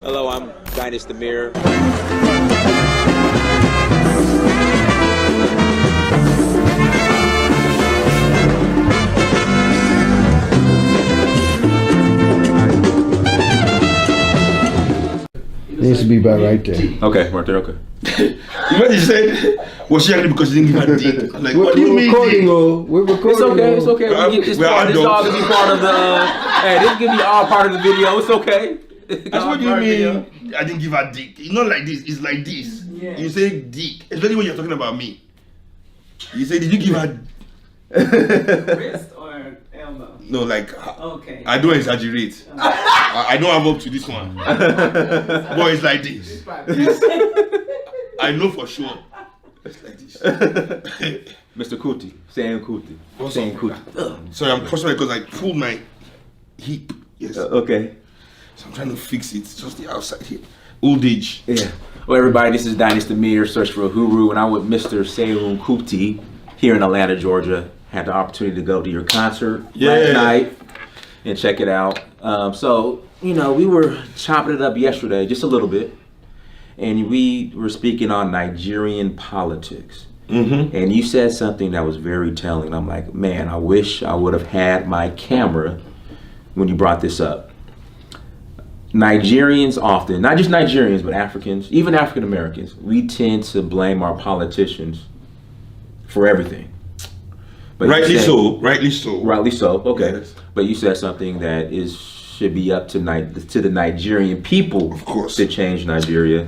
Hello, I'm Dynast Amir. Needs to be about right there. Okay, right there, okay. What you said? Was she angry because you didn't give her dick? Like, what do you mean? We're recording. It's okay, it's okay. We get this part. This all gonna be part of the. Hey, this can be all part of the video. It's okay. That's what you mean. I didn't give her dick. It's not like this. It's like this. Yeah. You say dick, especially when you're talking about me. You say, did you give her? Wrist or elbow? No, like. Okay. I don't exaggerate. I don't have up to this one. But it's like this. I know for sure. It's like this. Mr. Kuti, Seun Kuti. Seun Kuti. Sorry, I'm crossing because I pulled my hip. Yes. Okay. So I'm trying to fix it. It's just the outside here. Old age. Yeah. Well, everybody, this is Dynast Amir, Search for Uhuru, and I'm with Mr. Seun Kuti here in Atlanta, Georgia. Had the opportunity to go to your concert last night and check it out. So, you know, we were chopping it up yesterday, just a little bit, and we were speaking on Nigerian politics. Mm-hmm. And you said something that was very telling. I'm like, man, I wish I would have had my camera when you brought this up. Nigerians often, not just Nigerians, but Africans, even African Americans, we tend to blame our politicians for everything. But rightly said, so. Rightly so. Rightly so. Okay. Yes. But you said something that should be up to the Nigerian people, of course, to change Nigeria,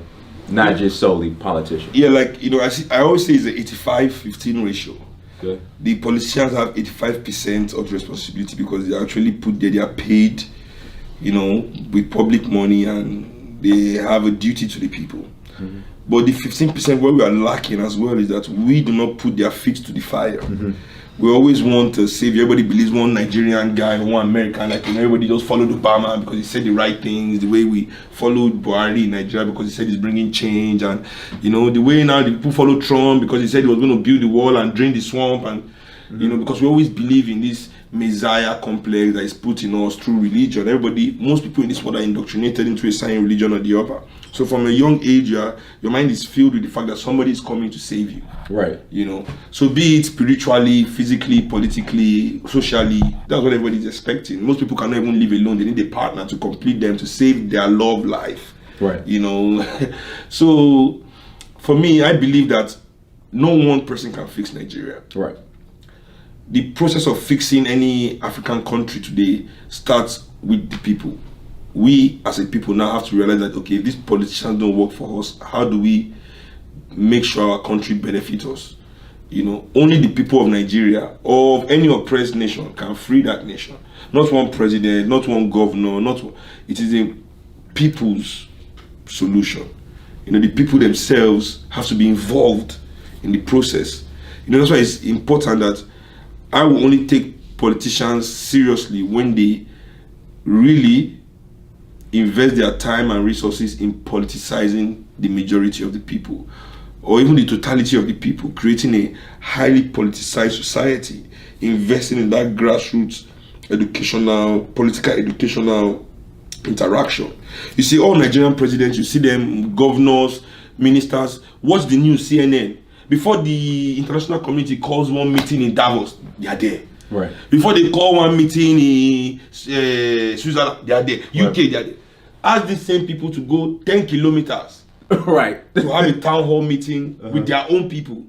not just solely politicians. Yeah, like, you know, I always say it's an 85-15 ratio. Okay. The politicians have 85% of the responsibility because they actually put there, they are paid, you know, with public money, and they have a duty to the people. Mm-hmm. But the 15% where we are lacking as well is that we do not put their feet to the fire. Mm-hmm. We always want to save. Everybody believes one Nigerian guy and one American. Like, you know, everybody just followed Obama because he said the right things. The way we followed Buhari in Nigeria because he said he's bringing change, and you know the way now the people follow Trump because he said he was going to build the wall and drain the swamp, and you know, because we always believe in this Messiah complex that is put in us through religion. Most people in this world are indoctrinated into a certain religion or the other. So from a young age, your mind is filled with the fact that somebody is coming to save you. Right. You know, so be it spiritually, physically, politically, socially, that's what everybody is expecting. Most people cannot even live alone. They need a partner to complete them, to save their love life. Right. You know, so for me, I believe that no one person can fix Nigeria. Right. The process of fixing any African country today starts with the people. We as a people now have to realize that, okay, if these politicians don't work for us, how do we make sure our country benefits us? You know, only the people of Nigeria or of any oppressed nation can free that nation. Not one president, not one governor, it is a people's solution. You know, the people themselves have to be involved in the process. You know, that's why it's important that I will only take politicians seriously when they really invest their time and resources in politicizing the majority of the people, or even the totality of the people, creating a highly politicized society, investing in that grassroots political educational interaction. You see all Nigerian presidents, you see them, governors, ministers, watch the news, CNN. Before the international community calls one meeting in Davos, they are there. Right. Before they call one meeting in Switzerland, they are there. UK, they are there. Ask these same people to go 10 kilometers right, to have a town hall meeting with their own people.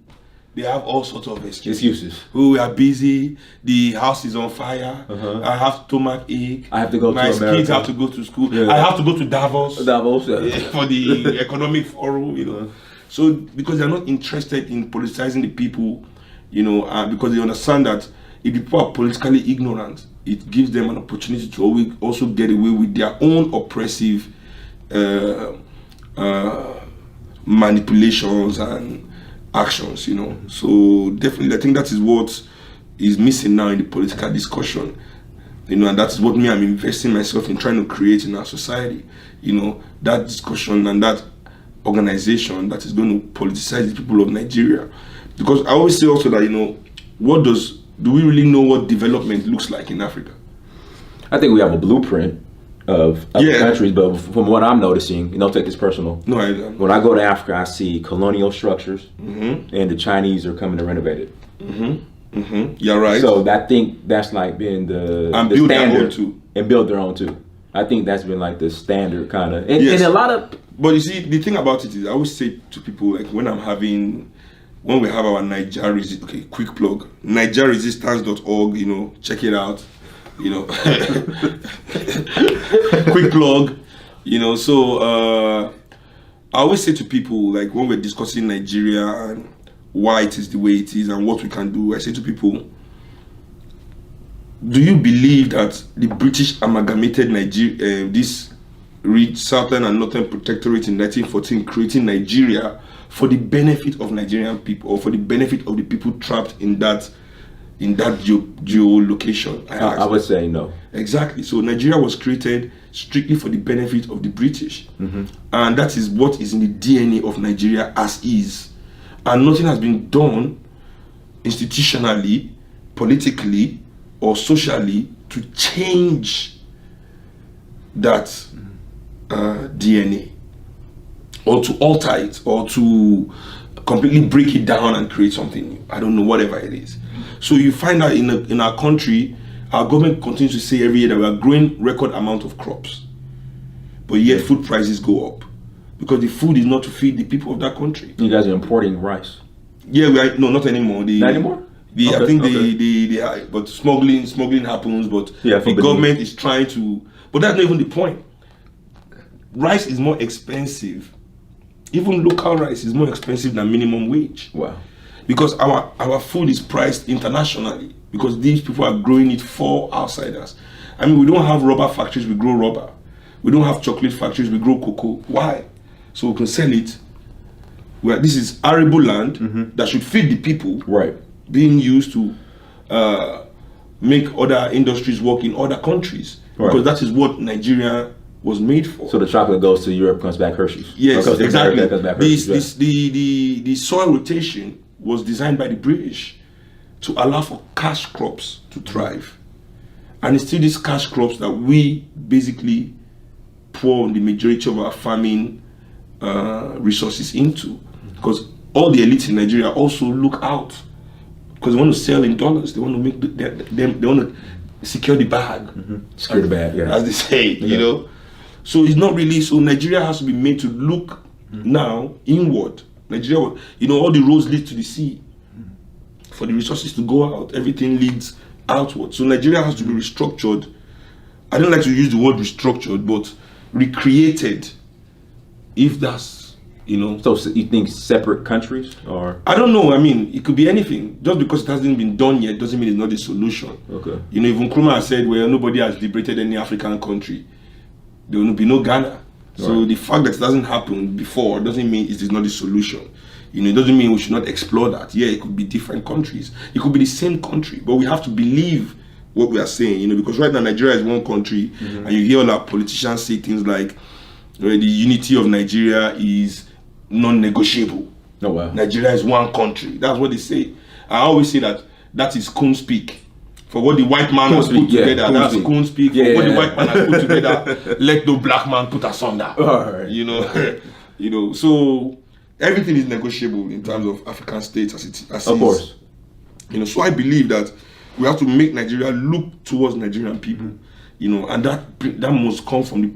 They have all sorts of excuses. Oh, we are busy. The house is on fire. I have stomach ache. I have to go to America. My kids have to go to school. Yeah. I have to go to Davos. Yeah. For the economic forum, you know. So because they're not interested in politicizing the people, you know, because they understand that if people are politically ignorant, it gives them an opportunity to also get away with their own oppressive manipulations and actions, you know. So definitely, I think that is what is missing now in the political discussion, you know, and that's what I'm investing myself in trying to create in our society, you know, that discussion and that organization that is going to politicize the people of Nigeria. Because I always say also that, you know, do we really know what development looks like in Africa? I think we have a blueprint. of other countries, but from what I'm noticing, don't take this personal. No, I don't. When I go to Africa, I see colonial structures, and the Chinese are coming to renovate it. You're right. So I think that's like been the build their standard own too. And build their own too. I think that's been like the standard kind of, and Yes. a lot of. But you see, the thing about it is, I always say to people, like when we have our quick plug, NigeriaResistance.org, check it out, quick plug, so I always say to people, like when we're discussing Nigeria and why it is the way it is and what we can do, I say to people, do you believe that the British amalgamated Nigeria, this Southern and Northern Protectorate in 1914, creating Nigeria for the benefit of Nigerian people, or for the benefit of the people trapped in that geolocation? I would say no. Exactly. So Nigeria was created strictly for the benefit of the British, and that is what is in the DNA of Nigeria as is, and nothing has been done institutionally, politically, or socially to change that DNA, or to alter it, or to completely break it down and create something new. I don't know, whatever it is. So you find that in our country, our government continues to say every year that we are growing record amount of crops, but yet food prices go up because the food is not to feed the people of that country. You guys are importing rice. Yeah, no, not anymore. Not anymore? I think but smuggling happens, but the government is trying to, but that's not even the point. Rice is more expensive. Even local rice is more expensive than minimum wage. Wow. Because our food is priced internationally, because these people are growing it for outsiders. I mean, we don't have rubber factories, we grow rubber. We don't have chocolate factories, we grow cocoa. Why? So we can sell it. This is arable land that should feed the people, right, being used to make other industries work in other countries. Right. Because that is what Nigeria was made for. So the chocolate goes to Europe, comes back Hershey's. Yes, exactly. America, comes back Hershey's, the soil rotation was designed by the British to allow for cash crops to thrive. And it's still these cash crops that we basically pour the majority of our farming resources into. Because all the elites in Nigeria also look out, because they want to sell in dollars. They want to make they want to secure the bag. Secure the bag, yeah. As they say, So it's not really, so Nigeria has to be made to look now inward. Nigeria, all the roads lead to the sea. For the resources to go out, everything leads outward. So Nigeria has to be restructured. I don't like to use the word restructured, but recreated, if that's, So you think separate countries, or? I don't know. I mean, it could be anything. Just because it hasn't been done yet doesn't mean it's not a solution. Okay. Even Nkrumah said, well, nobody has liberated any African country. There will be no Ghana. So the fact that it doesn't happen before doesn't mean it is not a solution. It doesn't mean we should not explore that. Yeah, it could be different countries. It could be the same country, but we have to believe what we are saying, because right now Nigeria is one country, and you hear all our politicians say things like, the unity of Nigeria is non-negotiable. Oh, wow. Nigeria is one country. That's what they say. I always say that is coon speak. For what the white man has put together, that's coon speak. For what the white man has put together, let no black man put asunder. Right. So everything is negotiable in terms of African states as of course. So I believe that we have to make Nigeria look towards Nigerian people, and that must come from the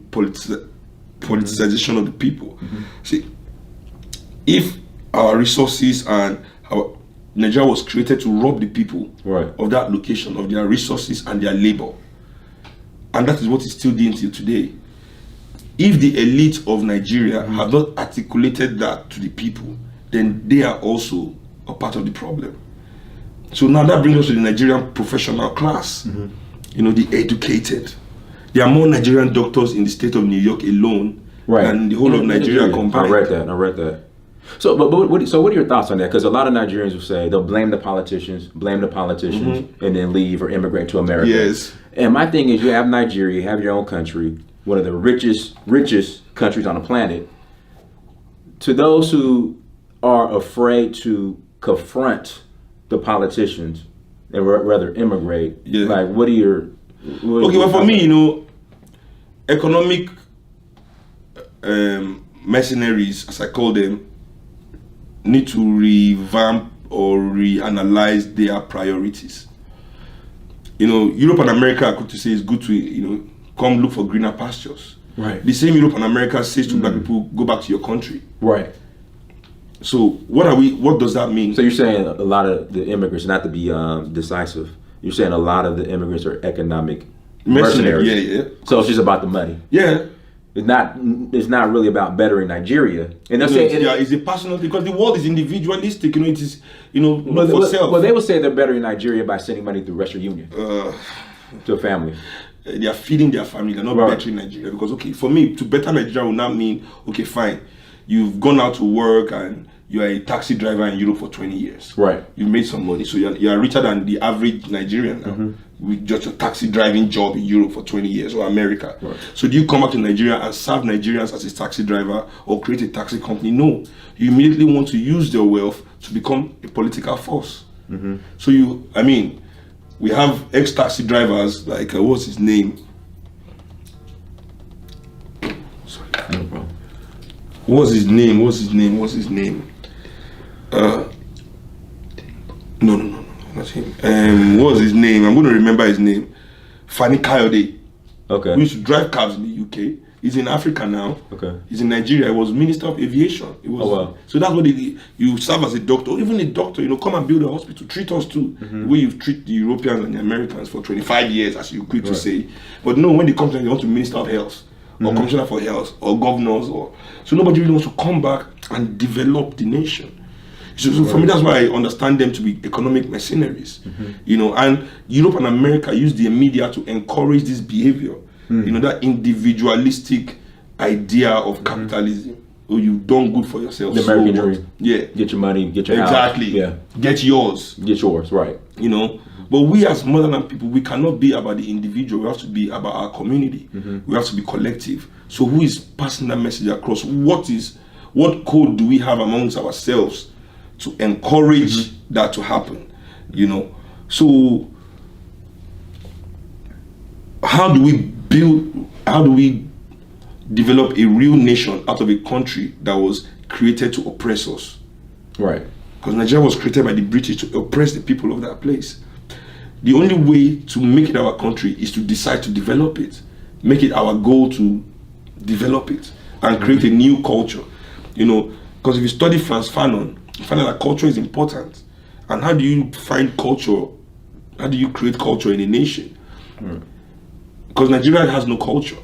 politicization of the people. See, if our resources and Nigeria was created to rob the people of that location, of their resources and their labor, and that is what it's still doing till today. If the elite of Nigeria have not articulated that to the people, then they are also a part of the problem. So now that brings us to the Nigerian professional class, the educated. There are more Nigerian doctors in the state of New York alone than the whole of Nigeria combined. I read that. So, what are your thoughts on that? Because a lot of Nigerians will say they'll blame the politicians, and then leave or immigrate to America. Yes. And my thing is, you have Nigeria, you have your own country, one of the richest countries on the planet. To those who are afraid to confront the politicians and rather immigrate, like, what are your... Well, for me, economic mercenaries, as I call them, need to revamp or reanalyze their priorities. You know, Europe and America, I could say, it's good to, you know, come look for greener pastures. Right. The same Europe and America says to black people, go back to your country. Right. So what does that mean? So you're saying a lot of the immigrants, not to be decisive, you're saying a lot of the immigrants are economic mercenaries. Yeah. So it's just about the money. Yeah. It's not really about bettering Nigeria. And they're saying it's a personal thing, because the world is individualistic, you know, it is, you know, not for self. Well, they would say they're bettering Nigeria by sending money through Western Union to a family. They are feeding their family, they're not bettering Nigeria. Because, okay, for me, to better Nigeria will not mean, okay, fine, you've gone out to work and you are a taxi driver in Europe for 20 years. Right. You've made some money, so you are richer than the average Nigerian now. With just a taxi driving job in Europe for 20 years, or America. Right. So do you come back to Nigeria and serve Nigerians as a taxi driver or create a taxi company? No. You immediately want to use their wealth to become a political force. So we have ex-taxi drivers like, what's his name? Sorry. No problem. What's his name? No, not him. What's his name? I'm going to remember his name. Fani Kayode. Okay. We used to drive cabs in the UK. He's in Africa now. Okay. He's in Nigeria. He was Minister of Aviation. It was, wow. So that's what you serve as a doctor. Even a doctor, you know, come and build a hospital. Treat us too. The way you treat the Europeans and the Americans for 25 years, as you quick to say. But no, when they come to they want to Minister of Health or Commissioner for Health or governors. So nobody really wants to come back and develop the nation. So for me, that's why I understand them to be economic mercenaries. You know, and Europe and America use the media to encourage this behavior. You know, that individualistic idea of capitalism. Oh, you've done good for yourself. The American dream. Yeah. Get your money, get your house. Exactly. Yeah. Get yours. Get yours, right. You know, but we as motherland people, we cannot be about the individual. We have to be about our community. We have to be collective. So who is passing that message across? What code do we have amongst ourselves to encourage that to happen? You know, so how do we develop a real nation out of a country that was created to oppress us? Right. Because Nigeria was created by the British to oppress the people of that place. The only way to make it our country is to decide to develop it. Make it our goal to develop it and create a new culture. You know, because if you study Frantz Fanon, you find out that culture is important. And how do you find culture? How do you create culture in a nation? Because Nigeria has no culture.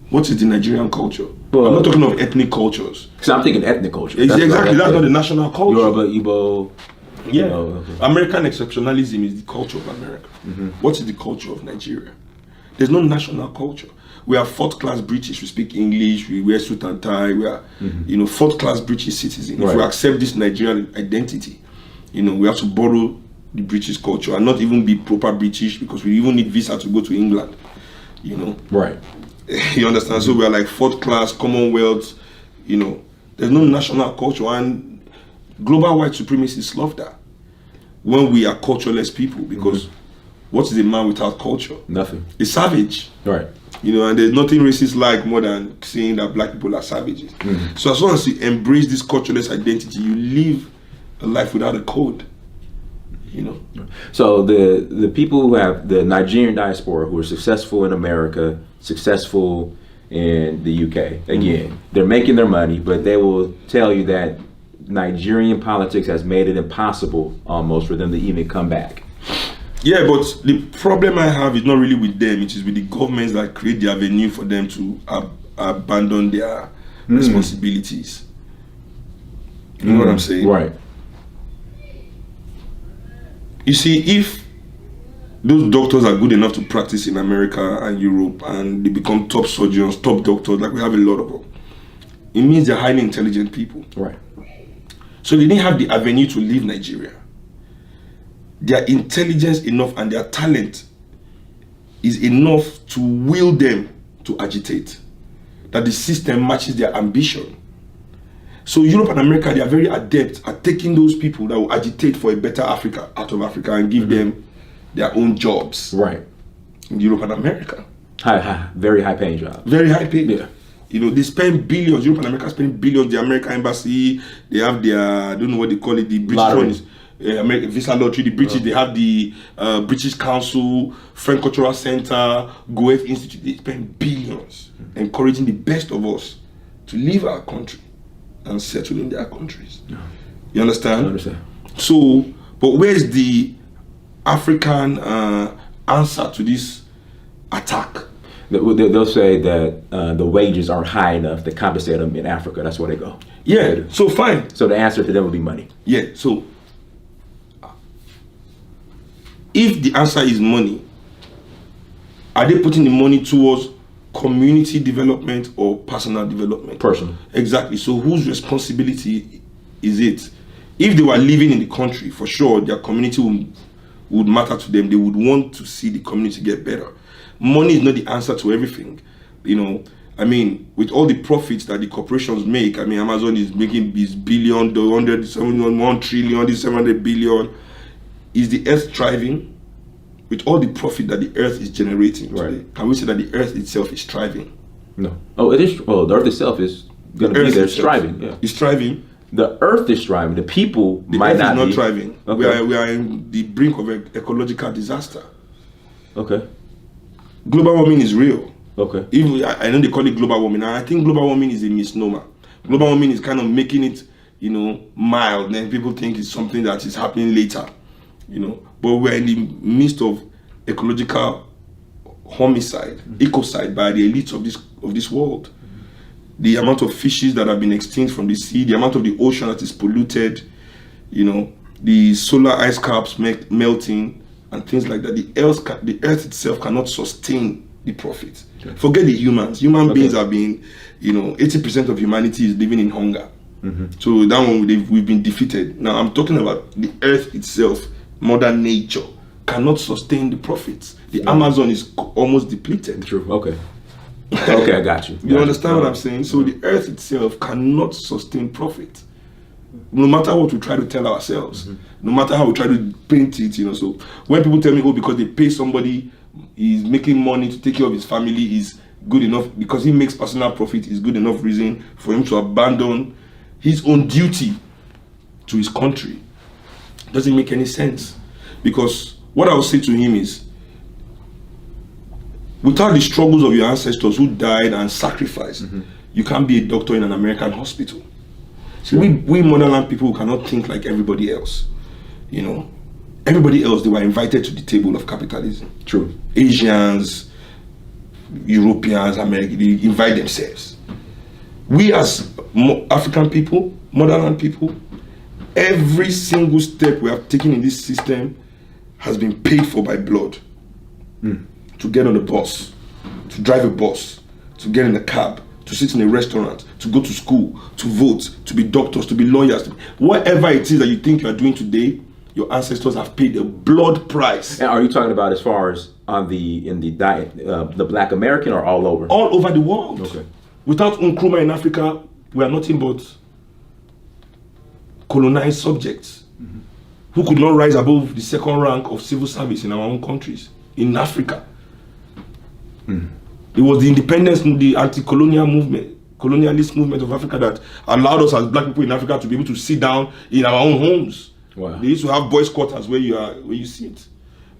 What is the Nigerian culture? Well, I'm not talking of ethnic cultures. So I'm thinking ethnic culture. Exactly, that's not the national culture. Yoruba, Igbo. Yeah. You know, okay. American exceptionalism is the culture of America. What is the culture of Nigeria? There's no national culture. We are fourth-class British. We speak English. We wear suit and tie. We are, you know, fourth-class British citizens. Right. If we accept this Nigerian identity, you know, we have to borrow the British culture and not even be proper British, because we even need visa to go to England. You know. Right. You understand? So we are like fourth-class Commonwealth. You know, there's no national culture, and global white supremacy slough that when we are cultureless people, because what is a man without culture? Nothing. A savage. Right. You know, and there's nothing racist like more than saying that black people are savages. So as long as you embrace this cultureless identity, you live a life without a code. You know. So the people who have the Nigerian diaspora who are successful in America, successful in the UK, again, they're making their money, but they will tell you that Nigerian politics has made it impossible almost for them to even come back. Yeah, but the problem I have is not really with them. It is with the governments that create the avenue for them to abandon their responsibilities. You know what I'm saying? Right. You see, if those doctors are good enough to practice in America and Europe and they become top surgeons, top doctors, like we have a lot of them, it means they're highly intelligent people. Right. So they didn't have the avenue to leave Nigeria. Their intelligence enough and their talent is enough to will them to agitate. That the system matches their ambition. So Europe and America, they are very adept at taking those people that will agitate for a better Africa out of Africa and give them their own jobs. Right. in Europe and America. Very high paying job. Very high paid. Yeah. You know, they spend billions. Europe and America spend billions. The American embassy, they have their, I don't know what they call it, the British Lottery. one is American Visa Lottery. The British, they have the British Council, French Cultural Center, Goethe Institute. They spend billions encouraging the best of us to leave our country and settle in their countries. Yeah. You understand? I understand. So, but where's the African answer to this attack? They'll say that the wages aren't high enough to compensate them in Africa. That's where they go. Yeah, so fine. So the answer to them would be money. Yeah, so if the answer is money, are they putting the money towards community development or personal development? Personal. Exactly. So whose responsibility is it? If they were living in the country, for sure, their community would matter to them. They would want to see the community get better. Money is not the answer to everything. You know, I mean, with all the profits that the corporations make, I mean, Amazon is making this billion, the 1 trillion, this 700 billion. Is the earth thriving? With all the profit that the earth is generating today, can we say that the earth itself is thriving? No. Oh, it is. Well, the earth itself is going to be there, thriving. Yeah. It's thriving. The earth is thriving. The people The might earth not is not be thriving. Okay. We are in the brink of an ecological disaster. Okay. Global warming is real. Okay. Even I know they call it global warming. And I think global warming is a misnomer. Global warming is kind of making it, you know, mild. Then people think it's something that is happening later, you know. But we're in the midst of ecological homicide, ecocide by the elites of this world. The amount of fishes that have been extinct from the sea, the amount of the ocean that is polluted, you know, the solar ice caps melting and things like that. The earth itself cannot sustain the profit. Okay. Forget the humans. Human beings are being, you know, 80% of humanity is living in hunger. So that one we've been defeated. Now I'm talking about the earth itself, Mother Nature cannot sustain the profits. The Amazon is almost depleted. True. Okay. Okay, I got you. You understand what I'm saying? So the earth itself cannot sustain profit. No matter what we try to tell ourselves, no matter how we try to paint it, you know. So when people tell me, oh, because they pay somebody, he's making money to take care of his family is good enough, because he makes personal profit is good enough reason for him to abandon his own duty to his country. Doesn't make any sense. Because what I will say to him is, without the struggles of your ancestors who died and sacrificed, you can't be a doctor in an American hospital. So we motherland people cannot think like everybody else. You know, everybody else, they were invited to the table of capitalism. True. Asians, Europeans, Americans, they invite themselves. We as African people, motherland people, every single step we have taken in this system has been paid for by blood. To get on a bus, to drive a bus, to get in a cab, to sit in a restaurant, to go to school, to vote, to be doctors, to be lawyers, whatever it is that you think you are doing today, your ancestors have paid a blood price. And are you talking about as far as on the Black American or all over? All over the world. Okay. Without Nkrumah in Africa, we are nothing but colonized subjects who could not rise above the second rank of civil service in our own countries, in Africa. It was the independence, the anti-colonial movement, colonialist movement of Africa that allowed us as black people in Africa to be able to sit down in our own homes. Wow. They used to have boys' quarters where you sit.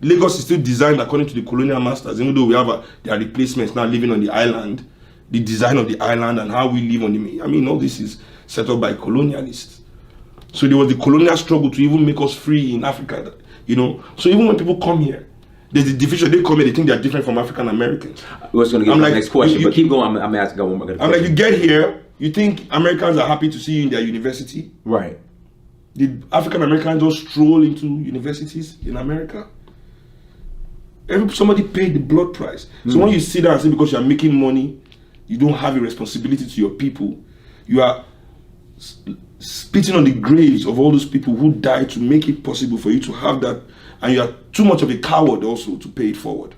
Lagos is still designed according to the colonial masters, even though we have their replacements now living on the island. The design of the island and how we live on the, I mean, all this is set up by colonialists. So there was the colonial struggle to even make us free in Africa, you know. So even when people come here, there's the division. They come here, they think they're different from African Americans. I was going to get to the next question, but keep going. I'm asking one more question. I'm like, you get here, you think Americans are happy to see you in their university? Right. Did African Americans just stroll into universities in America? Somebody paid the blood price. So when you sit down and say because you are making money, you don't have a responsibility to your people, you are spitting on the graves of all those people who died to make it possible for you to have that, and you are too much of a coward also to pay it forward.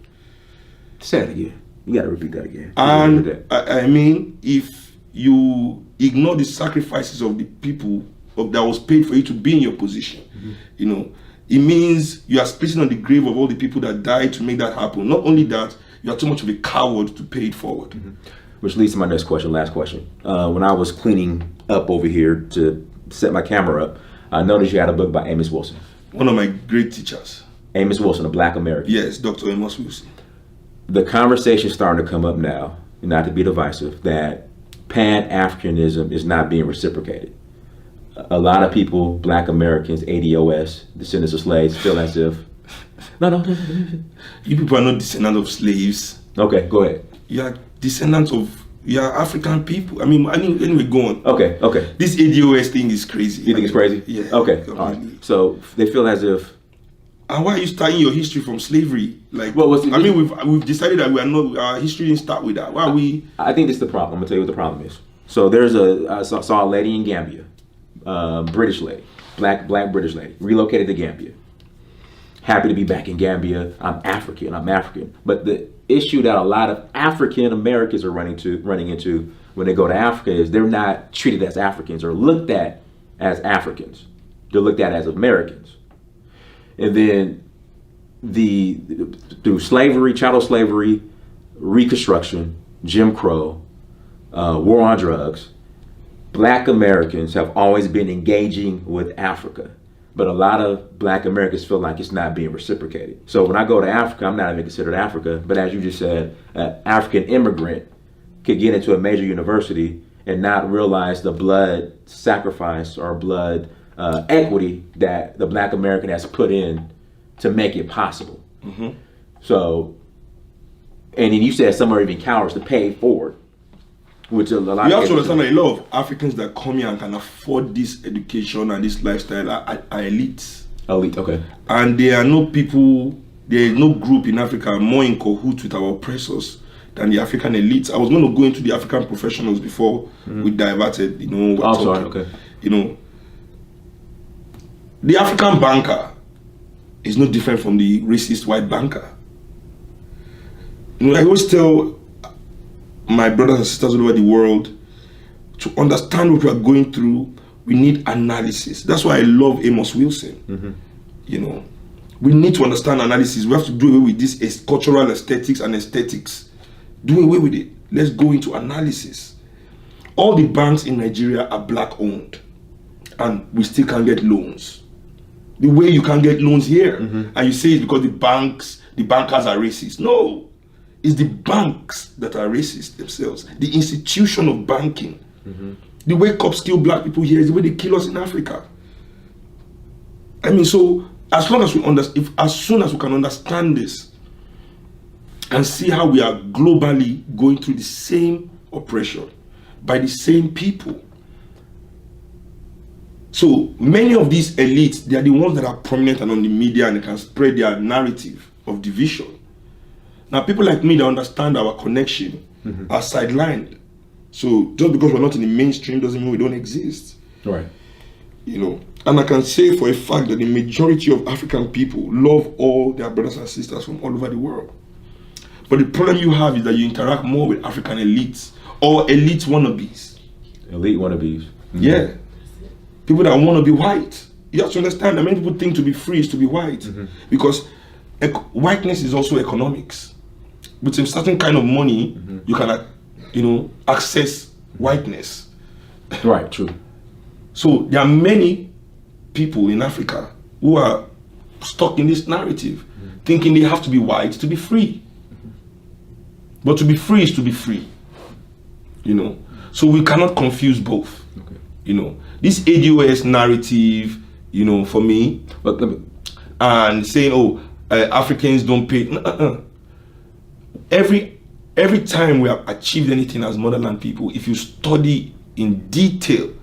Say it again. You got to repeat that again. And I mean, if you ignore the sacrifices of the people that was paid for you to be in your position, you know, it means you are spitting on the grave of all the people that died to make that happen. Not only that, you are too much of a coward to pay it forward. Which leads to my next question, last question. When I was cleaning up over here to set my camera up, I noticed you had a book by Amos Wilson. One of my great teachers. Amos Wilson, a Black American. Yes, Dr. Amos Wilson. The conversation is starting to come up now, not to be divisive, that Pan-Africanism is not being reciprocated. A lot of people, Black Americans, ADOS, descendants of slaves, feel as if, no. You people are not descendants of slaves. Okay, go ahead. You are descendants of, you are African people. I mean, anyway, go on. Okay. This ADOS thing is crazy. You think it's crazy? Yeah. Okay, all right. So they feel as if. And why are you starting your history from slavery? Like, Well, we've decided that we are not, our history didn't start with that. Why are we? I think this is the problem. I'm gonna tell you what the problem is. So I saw a lady in Gambia, British lady, black British lady, relocated to Gambia. Happy to be back in Gambia. I'm African. But the issue that a lot of African Americans are running into when they go to Africa is they're not treated as Africans or looked at as Africans. They're looked at as Americans. And then through slavery, chattel slavery, Reconstruction, Jim Crow, war on drugs, Black Americans have always been engaging with Africa. But a lot of Black Americans feel like it's not being reciprocated. So when I go to Africa, I'm not even considered Africa. But as you just said, an African immigrant could get into a major university and not realize the blood sacrifice or blood equity that the Black American has put in to make it possible. Mm-hmm. So, and then you said some are even cowards to pay it forward, which a lot. You have to understand that a lot of Africans that come here and can afford this education and this lifestyle are elites. Elite, okay. And there are no people, there is no group in Africa more in cahoots with our oppressors than the African elites. I was going to go into the African professionals before we diverted, Sorry, okay. The African banker is no different from the racist white banker. I always tell my brothers and sisters all over the world, to understand what we are going through, we need analysis. That's why I love Amos Wilson. Mm-hmm. We need to understand analysis. We have to do away with this cultural aesthetics and aesthetics. Do away with it. Let's go into analysis. All the banks in Nigeria are Black owned, and we still can't get loans. The way you can get loans here, and you say it's because the bankers are racist. No, it's the banks that are racist themselves. The institution of banking. The way cops kill Black people here is the way they kill us in Africa. I mean, so as long as we as soon as we can understand this and see how we are globally going through the same oppression by the same people. So many of these elites, they are the ones that are prominent and on the media, and they can spread their narrative of division. Now, people like me that understand our connection are sidelined. So just because we're not in the mainstream doesn't mean we don't exist. Right. And I can say for a fact that the majority of African people love all their brothers and sisters from all over the world. But the problem you have is that you interact more with African elites or elite wannabes. Elite wannabes. Yeah. People that want to be white. You have to understand that many people think to be free is to be white. Because whiteness is also economics. With a certain kind of money, you can, access whiteness. Right, true. So there are many people in Africa who are stuck in this narrative, thinking they have to be white to be free. But to be free is to be free. So we cannot confuse both. Okay. This ADOS narrative, for me, and saying, Africans don't pay. Every time we have achieved anything as motherland people, if you study in detail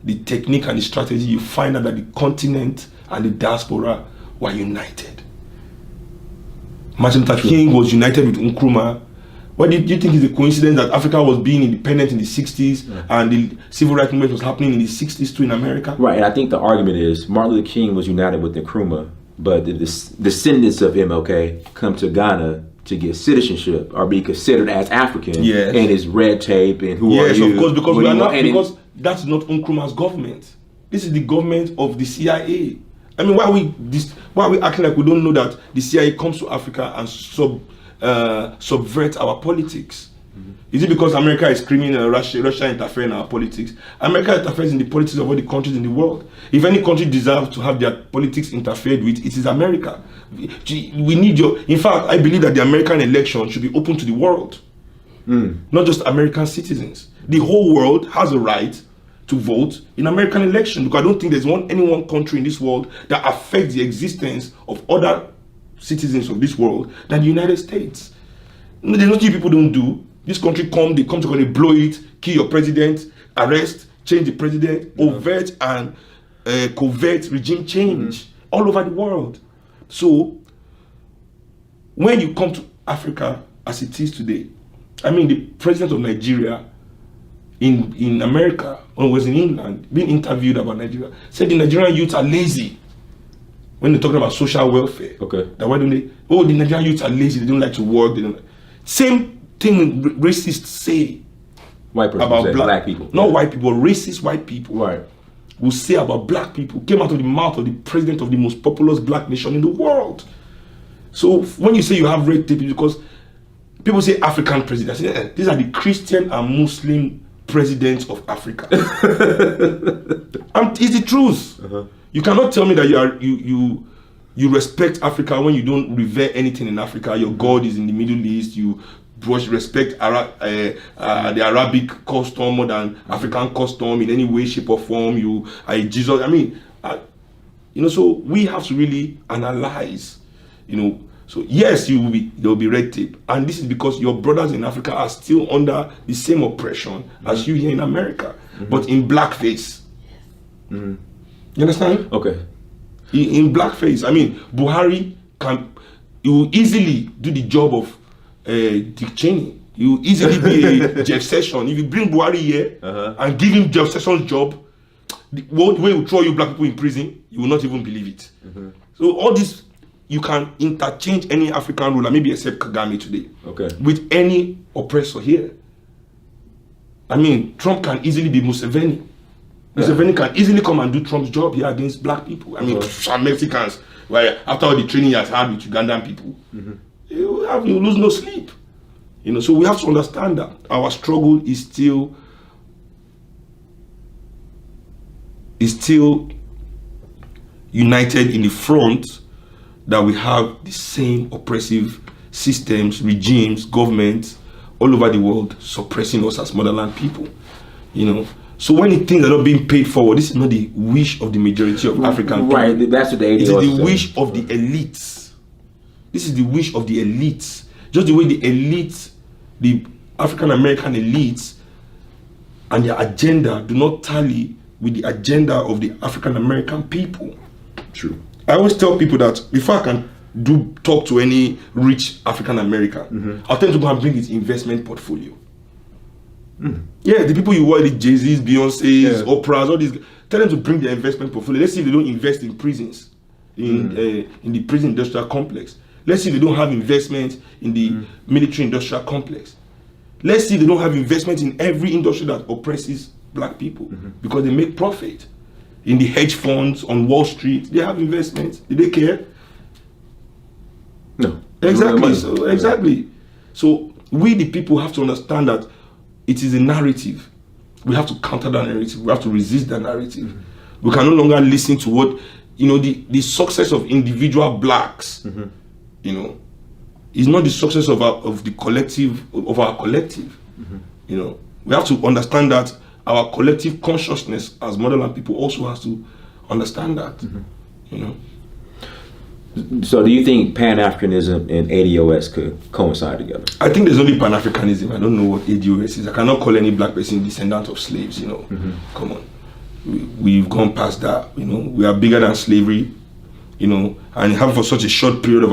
the technique and the strategy, you find out that the continent and the diaspora were united. Martin Luther King was united with Nkrumah. What do you think is the coincidence that Africa was being independent in the 60s and the civil rights movement was happening in the 60s too in America? Right, and I think the argument is Martin Luther King was united with Nkrumah, but the descendants of MLK come to Ghana to get citizenship or be considered as African, and it's red tape and who are you? Yes, of course, because that's not Nkrumah's government. This is the government of the CIA I mean, why are we acting like we don't know that the CIA comes to Africa and subvert our politics? Is it because America is screaming Russia interfere in our politics? America interferes in the politics of all the countries in the world. If any country deserves to have their politics interfered with, it is America. We need in fact, I believe that the American election should be open to the world, not just American citizens. The whole world has a right to vote in American election, because I don't think there's any one country in this world that affects the existence of other citizens of this world than the United States. There's nothing people don't do. This country they come together, they blow it, kill your president, arrest, change the president, overt and covert regime change all over the world. So when you come to Africa as it is today, I mean, the president of Nigeria in America, when he was in England, being interviewed about Nigeria, said the Nigerian youth are lazy when they're talking about social welfare. Okay. That why don't they? Oh, the Nigerian youth are lazy. They don't like to work. They don't. Same thing racists say white person about black people. Not white people, racist white people. Right. Will say about black people came out of the mouth of the president of the most populous black nation in the world. So when you say you have red tape, because people say African presidents, these are the Christian and Muslim presidents of Africa. It's the truth. You cannot tell me that you respect Africa when you don't revere anything in Africa. Your God is in the Middle East. You respect the Arabic custom more than African custom in any way, shape, or form. Jesus. I mean, so we have to really analyze. So yes, there will be red tape, and this is because your brothers in Africa are still under the same oppression as you here in America, but in blackface. You understand? Okay. In blackface, I mean, Buhari will easily do the job of Dick Cheney. You will easily be a Jeff Sessions. If you bring Buhari here and give him Jeff Sessions' job, the way he will throw you black people in prison, you will not even believe it. So all this, you can interchange any African ruler, maybe except Kagame today, with any oppressor here. I mean, Trump can easily be Museveni. Museveni can easily come and do Trump's job here against black people. I mean, some Mexicans, where after all the training he has had with Ugandan people, you lose no sleep. So we have to understand that our struggle is still united in the front that we have the same oppressive systems, regimes, governments all over the world suppressing us as motherland people. So when the things are not being paid forward, this is not the wish of the majority of African people. Right, that's what the ADO is. It is the wish of the elites. This is the wish of the elites. Just the way the elites, the African American elites, and their agenda do not tally with the agenda of the African American people. True. I always tell people that before I can talk to any rich African American, I'll tell them to go and bring his investment portfolio. Yeah, the people you work with, Jay-Z's, Beyonce's, Oprah's, all these, tell them to bring their investment portfolio. Let's see if they don't invest in prisons, in the prison industrial complex. Let's see if they don't have investment in the military industrial complex. Let's see if they don't have investment in every industry that oppresses black people, because they make profit. In the hedge funds on Wall Street, they have investments. Do they care? No. Exactly. So we, the people, have to understand that it is a narrative. We have to counter that narrative. We have to resist that narrative. We can no longer listen to what, the success of individual blacks, is not the success of our collective. We have to understand that our collective consciousness as motherland people also has to understand that. So do you think Pan-Africanism and ADOS could coincide together? I think there's only Pan-Africanism. I don't know what ADOS is. I cannot call any black person descendant of slaves, Come on. We've gone past that, We are bigger than slavery, and having for such a short period of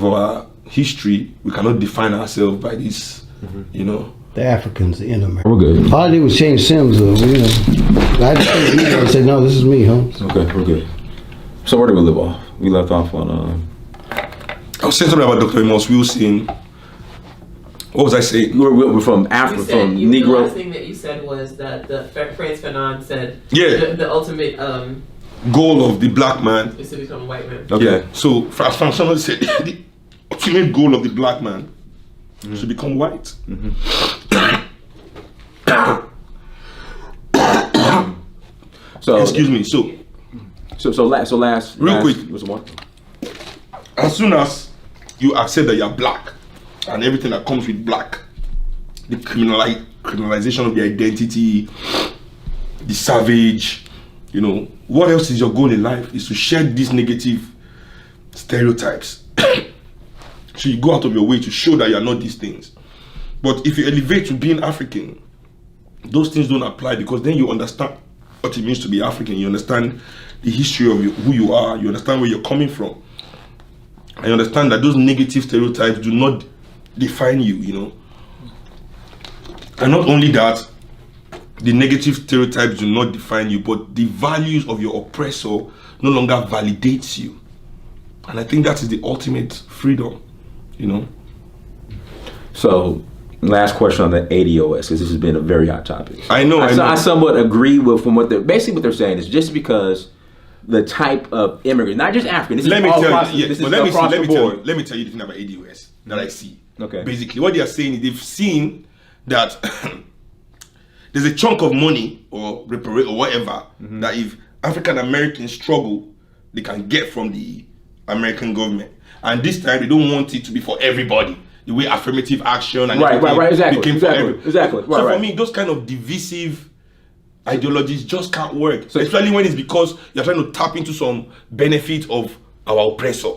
our history, we cannot define ourselves by this, The Africans in America. We're good. All I did was change Sims, though. I just said, no, this is me, huh? Okay, we're good. So where did we leave off? We left off on. I was saying something about Dr. Amos Wilson. What was I saying? We're from Africa, from Negro. The last thing that you said was that Frantz Fanon said the ultimate goal of the black man. Is to become a white man. Okay. Yeah. So as someone said, the ultimate goal of the black man is to become white. So Excuse me. So last Real quick. was one. As soon as you accept that you're black and everything that comes with black, the criminalization of your identity, the savage, you know, what else is your goal in life is to shed these negative stereotypes. So you go out of your way to show that you're not these things. But if you elevate to being African, those things don't apply, because then you understand what it means to be African. You understand the history of who you are. You understand where you're coming from. I understand that those negative stereotypes do not define you, you know. And not only that, the negative stereotypes do not define you, but the values of your oppressor no longer validates you. And I think that is the ultimate freedom, you know. So last question on the ADOS, because this has been a very hot topic. I know. I somewhat agree with from what they're saying is just because the type of immigrant, not just African. This let is me all tell across, you, this yes, is but across the board. let me tell you the thing about ADOS that I see. Okay. Basically, what they are saying is they've seen that there's a chunk of money or whatever that if African Americans struggle, they can get from the American government. And this time they don't want it to be for everybody. The way affirmative action and Right, exactly. became for everybody. Exactly. Right, So right. for me, those kind of divisive ideologies just can't work. So especially when it's because you're trying to tap into some benefit of our oppressor.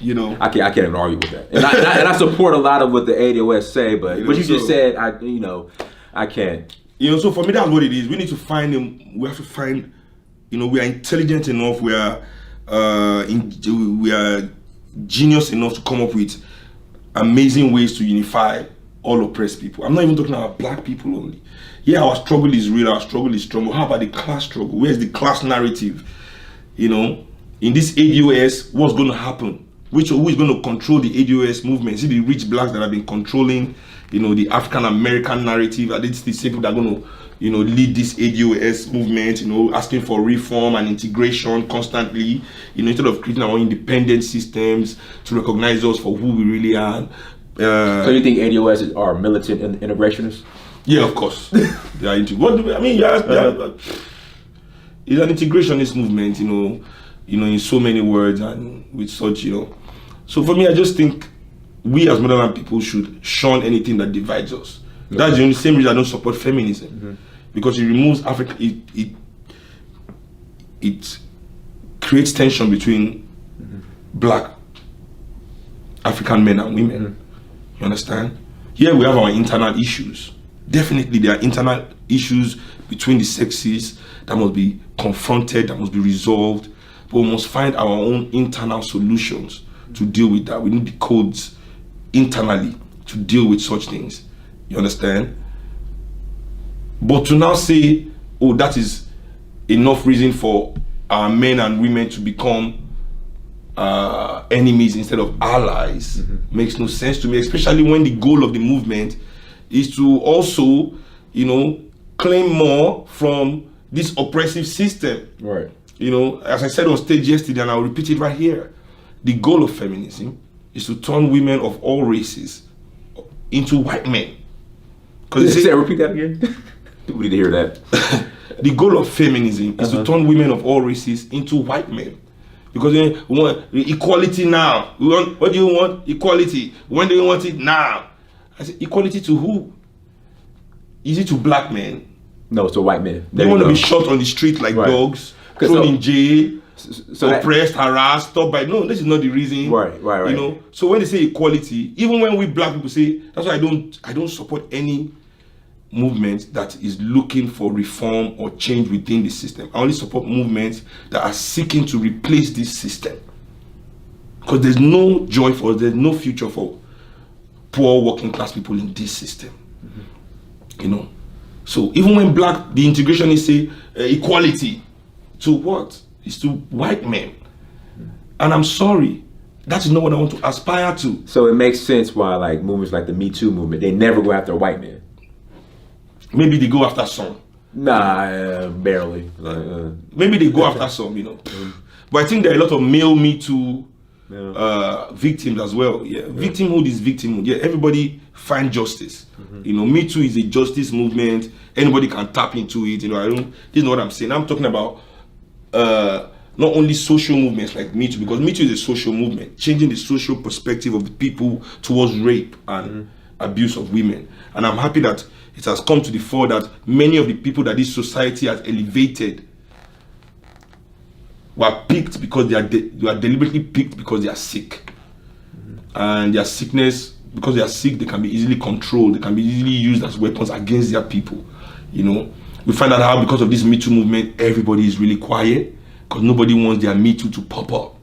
You know, I can't even argue with that, and I support a lot of what the ADOS say, but You know, what you just so- said, I can't. You know, so for me, that's what it is. We need to find them. We have to find, you know, we are intelligent enough. We are genius enough to come up with amazing ways to unify all oppressed people. I'm not even talking about black people only. Yeah, our struggle is real. Our struggle is strong. But how about the class struggle? Where's the class narrative? You know, in this ADOS, what's going to happen? Who is going to control the ADOS movement? Is it the rich blacks that have been controlling, you know, the African American narrative? Are they the same people that are going to, you know, lead this ADOS movement? You know, asking for reform and integration constantly. You know, instead of creating our own independent systems to recognize us for who we really are. So you think ADOS are militant integrationists? Yeah, of course. They are into what do we, I mean, yeah, it's an integrationist movement, you know, in so many words and with such, you know. So for me, I just think we as motherland people should shun anything that divides us. Okay. That's the only same reason I don't support feminism, because it removes Africa. It creates tension between black African men and women. You understand? Here we have our internal issues. Definitely, there are internal issues between the sexes that must be confronted, that must be resolved. But we must find our own internal solutions to deal with that. We need the codes internally to deal with such things. You understand? But to now say, oh, that is enough reason for our men and women to become enemies instead of allies makes no sense to me, especially when the goal of the movement is to also, you know, claim more from this oppressive system. Right. You know, as I said on stage yesterday, and I'll repeat it right here, the goal of feminism is to turn women of all races into white men. Repeat that again. We need to hear that. The goal of feminism is to turn women of all races into white men. Because we want equality now. We want, what do you want? Equality. When do you want it? Now. I said, equality to who? Is it to black men? No, it's to white men. They want to be shot on the street like dogs, thrown in jail, oppressed, harassed, stopped by. No, this is not the reason. Right. You know. So when they say equality, even when we black people say, that's why I don't support any movement that is looking for reform or change within the system. I only support movements that are seeking to replace this system. Because there's no joy for us, there's no future for poor working class people in this system. You know. So even when the integrationists say equality, to what? It's to white men. And I'm sorry, that is not what I want to aspire to. So it makes sense why like movements like the Me Too movement, they never go after a white man. Maybe they go after some. Nah, barely. Maybe they go after some, But I think there are a lot of male Me Too victims as well. Yeah, victimhood is victimhood. Yeah, everybody find justice. Me Too is a justice movement. Anybody can tap into it. This is not what I'm saying. I'm talking about not only social movements like Me Too, because Me Too is a social movement, changing the social perspective of the people towards rape and abuse of women. And I'm happy that it has come to the fore that many of the people that this society has elevated were picked because they are deliberately picked because they are sick. And their sickness, because they are sick, they can be easily controlled. They can be easily used as weapons against their people. We find out how because of this Me Too movement, everybody is really quiet because nobody wants their Me Too to pop up.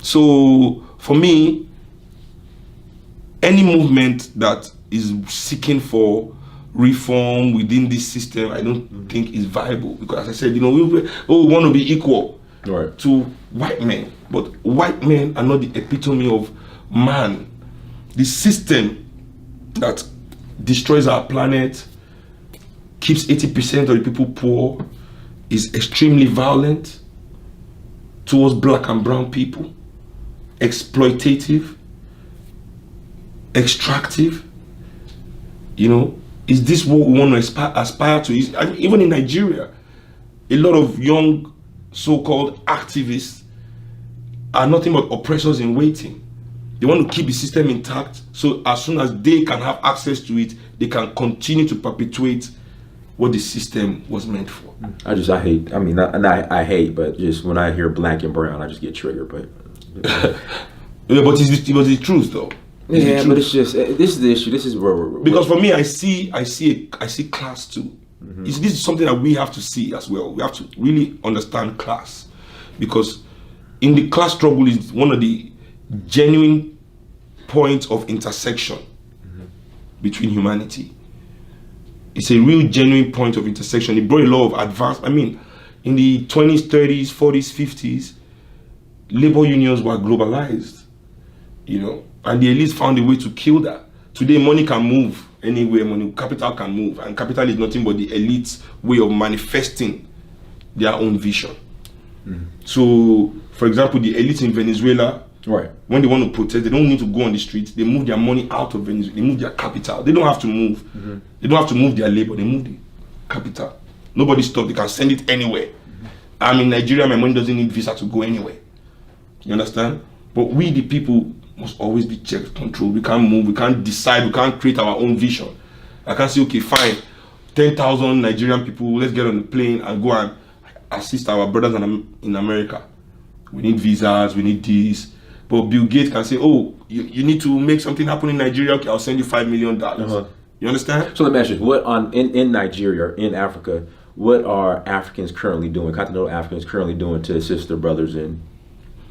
So for me, any movement that is seeking for reform within this system, I don't think is viable, because as I said, we want to be equal to white men, but white men are not the epitome of man. The system that destroys our planet, keeps 80% of the people poor, is extremely violent towards black and brown people, exploitative, extractive. Is this what we want to aspire to? Even in Nigeria, a lot of young so-called activists are nothing but oppressors in waiting. They want to keep the system intact, so as soon as they can have access to it, they can continue to perpetuate what the system was meant for. I hate. I mean, I hate, but just when I hear black and brown, I just get triggered. But yeah, but it's the truth, though. Yeah, but it's just this is the issue. This is where we're because for me, I see class too. This is something that we have to see as well. We have to really understand class, because in the class struggle is one of the genuine points of intersection between humanity. It's a real genuine point of intersection. It brought a lot of advance. I mean, in the 20s, 30s, 40s, 50s, labor unions were globalized, and the elites found a way to kill that. Today, money can move anywhere, capital can move, and capital is nothing but the elite's way of manifesting their own vision. So, for example, the elites in Venezuela, when they want to protest, they don't need to go on the streets. They move their money out of Venezuela. They move their capital. They don't have to move. They don't have to move their labor. They move the capital. Nobody stops. They can send it anywhere. I'm in Nigeria. My money doesn't need visa to go anywhere. You understand? But we, the people, must always be checked, controlled. We can't move. We can't decide. We can't create our own vision. I can't say, okay, fine, 10,000 Nigerian people, let's get on the plane and go and assist our brothers in America. We need visas. We need this. But Bill Gates can say, oh, you need to make something happen in Nigeria. Okay, I'll send you $5 million. You understand? So let me ask you, in Nigeria, in Africa, what are Africans currently doing, continental Africans currently doing to assist their brothers and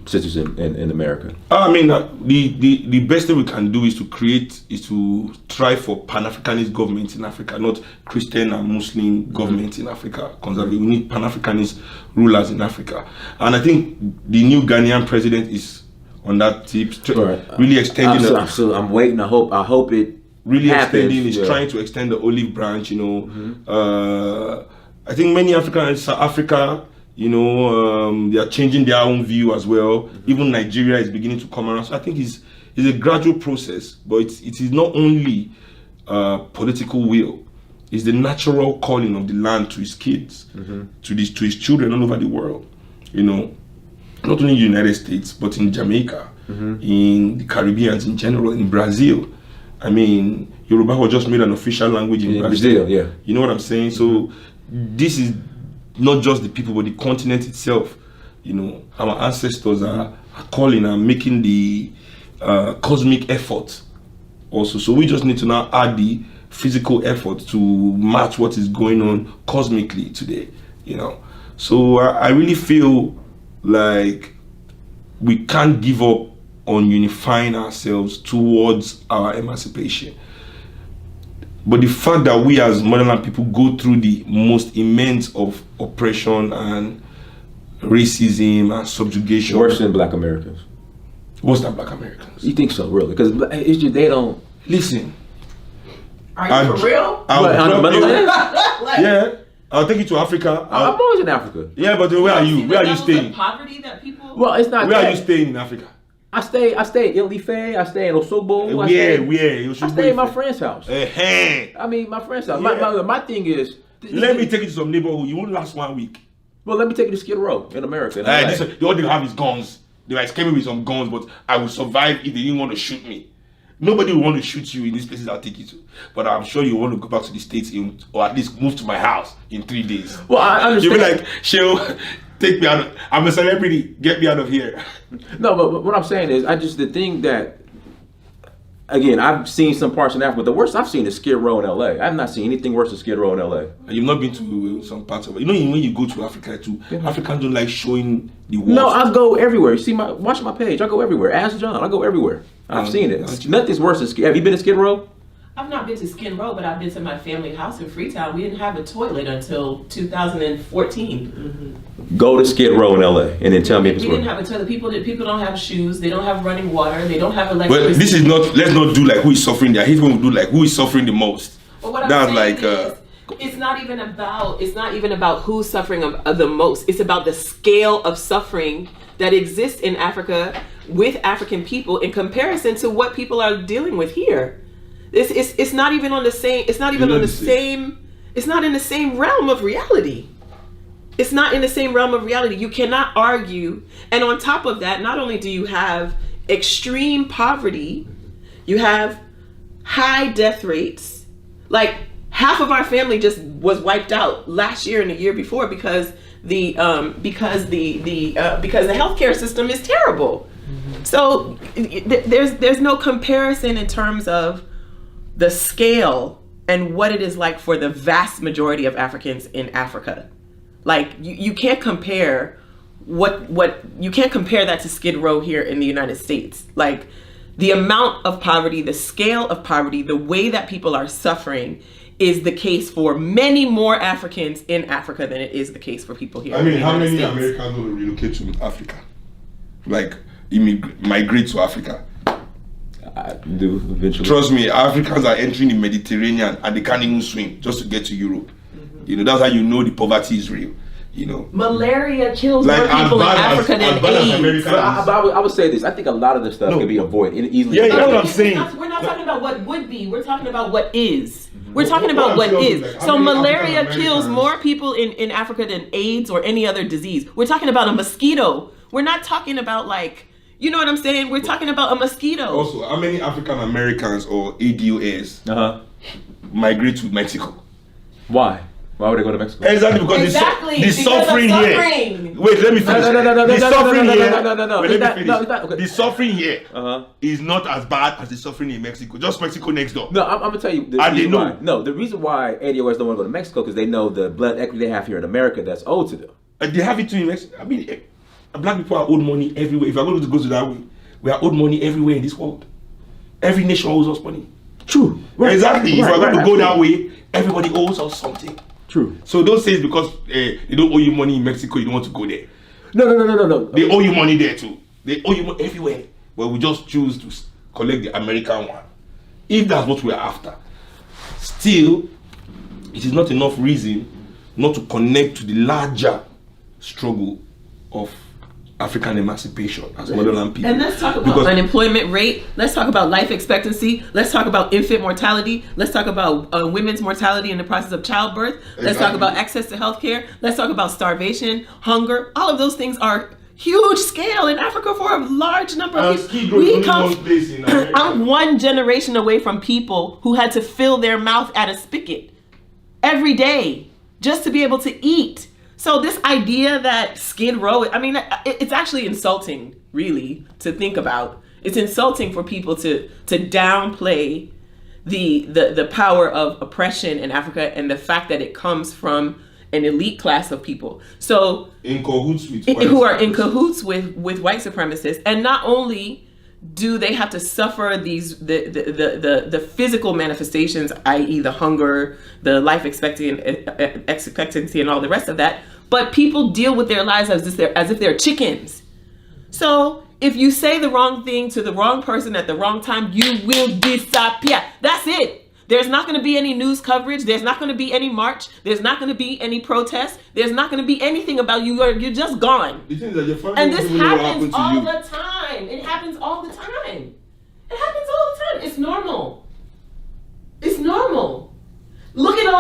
sisters in America? I mean, the best thing we can do is to try for Pan-Africanist governments in Africa, not Christian and Muslim governments in Africa. Conservative. We need Pan-Africanist rulers in Africa. And I think the new Ghanaian president is on that tip, really extending. I'm waiting. I hope it really happens. Extending. Is trying to extend the olive branch. I think many Africans, South Africa, they are changing their own view as well. Even Nigeria is beginning to come around. So I think it's a gradual process, but it is not only political will. It's the natural calling of the land to his kids, to his children all over the world. Not only in the United States, but in Jamaica, in the Caribbean in general, in Brazil. I mean, Yoruba was just made an official language in Brazil. Yeah. You know what I'm saying? So this is not just the people, but the continent itself. Our ancestors are calling and making the cosmic effort also. So we just need to now add the physical effort to match what is going on cosmically today. So I really feel like we can't give up on unifying ourselves towards our emancipation. But the fact that we as motherland people go through the most immense of oppression and racism and subjugation. Worse than black Americans. Worse than black Americans. You think so, really? Because they don't... Listen, Are you for real? What, on the motherland? Yeah, I'll take you to Africa. I'm always in Africa. Yeah, but where are you? Where are you staying? Poverty that people. Well, it's not. Where that. are you staying in Africa? I stay in Ilife. I stay in Osogbo. Where? You I should stay in my friend's house. Hey. I mean, my friend's house. Yeah. My thing is. Let me take you to some neighborhood. You won't last 1 week. Well, let me take you to Skid Row in America. In Hey, LA. all they have is guns. They might scare me with some guns, but I will survive if they didn't want to shoot me. Nobody will want to shoot you in these places I'll take you to. But I'm sure you want to go back to the States or at least move to my house in 3 days. Well, I understand. You'll be like, She'll take me out. I'm a celebrity. Get me out of here. No, but what I'm saying is, the thing that, again, I've seen some parts in Africa, but the worst I've seen is Skid Row in LA. I've not seen anything worse than Skid Row in LA. You've not been to some parts of it. You know, when you go to Africa too, Africans don't like showing the world. No, I go everywhere. Watch my page. I go everywhere. Ask John. I go everywhere. I've seen it. Nothing's worse than Skid. Have you been to Skid Row? I've not been to Skid Row, but I've been to my family house in Freetown. We didn't have a toilet until 2014. Go to Skid Row in LA and then tell me if it's We worse. didn't have a toilet. People don't have shoes. They don't have running water. They don't have Well, electricity. this is not. Let's not do like who is suffering. I hate when we do like who is suffering the most. But what I'm That's saying like. is, it's not even about who's suffering of the most. It's about the scale of suffering that exists in Africa with African people in comparison to what people are dealing with here. It's not even on the same. It's not even on the same. It's not in the same realm of reality. It's not in the same realm of reality. You cannot argue. And on top of that, not only do you have extreme poverty, you have high death rates. Like half of our family just was wiped out last year and the year before because the healthcare system is terrible. So there's no comparison in terms of the scale and what it is like for the vast majority of Africans in Africa. Like you can't compare you can't compare that to Skid Row here in the United States. Like the amount of poverty, the scale of poverty, the way that people are suffering is the case for many more Africans in Africa than it is the case for people here. I in mean, the how United many States. Americans will relocate to Africa? Like migrate to Africa? I do eventually. Trust me, Africans are entering the Mediterranean and they can't even swim just to get to Europe. You know, that's how you know the poverty is real. You know, Malaria kills Like, more people in as bad as- Africa as than bad as AIDS. America But I would say this. I think a lot of this stuff can be avoided easily. Yeah, you know what I'm It's saying. not- we're not talking about what would be. We're talking about what is. We're What- talking what about I'm what saying is. is, like, So how many malaria African kills Americans- more people in Africa than AIDS or any other disease. We're talking about a mosquito. We're not talking about like, you know what I'm saying? We're talking about a mosquito. Also, how many African Americans or ADOS migrate to Mexico? Why? Why would they go to Mexico? Exactly, because Exactly, the because of suffering suffering. here. Wait, let me finish. The suffering here. no. Wait, It's let not- me finish. no, it's not- okay. The suffering here Uh-huh. is not as bad as the suffering in Mexico. Just Mexico next door. No, I'm gonna tell you the And they reason know. why. No, the reason why ADOS don't want to go to Mexico because they know the blood equity they have here in America that's owed to them. They have it too in Mexico. I mean, black people are owed money everywhere. If you're going to go to that way, we are owed money everywhere in this world. Every nation owes us money. True. Exactly. If Right, we're going to right, go that way, everybody owes us something. True. So don't say it's because they don't owe you money in Mexico, you don't want to go there. No. They owe you money there too. They owe you money everywhere. But we just choose to collect the American one. If that's what we're after. Still, it is not enough reason not to connect to the larger struggle of African emancipation as motherland people. And let's talk about Because- unemployment rate. Let's talk about life expectancy. Let's talk about infant mortality. Let's talk about women's mortality in the process of childbirth. Let's talk Exactly. about access to healthcare. Let's talk about starvation, hunger. All of those things are huge scale in Africa for a large number of Skid people. Row is only one place in America. I'm one generation away from people who had to fill their mouth at a spigot every day just to be able to eat. So this idea that Skid Row, I mean, it's actually insulting, really, to think about. It's insulting for people to downplay the power of oppression in Africa and the fact that it comes from an elite class of people. So in cahoots with who are in supremacists. cahoots with white supremacists, and not only do they have to suffer the physical manifestations, i.e. the hunger, the life expectancy and all the rest of that, but people deal with their lives as if they're chickens. So if you say the wrong thing to the wrong person at the wrong time, you will disappear. That's it. There's not going to be any news coverage. There's not going to be any march. There's not going to be any protest. There's not going to be anything about you. You're just gone. The thing is that your family And this doesn't know what happens happened to all you. the time. It happens all the time. It happens all the time. It's normal. It's normal. Look at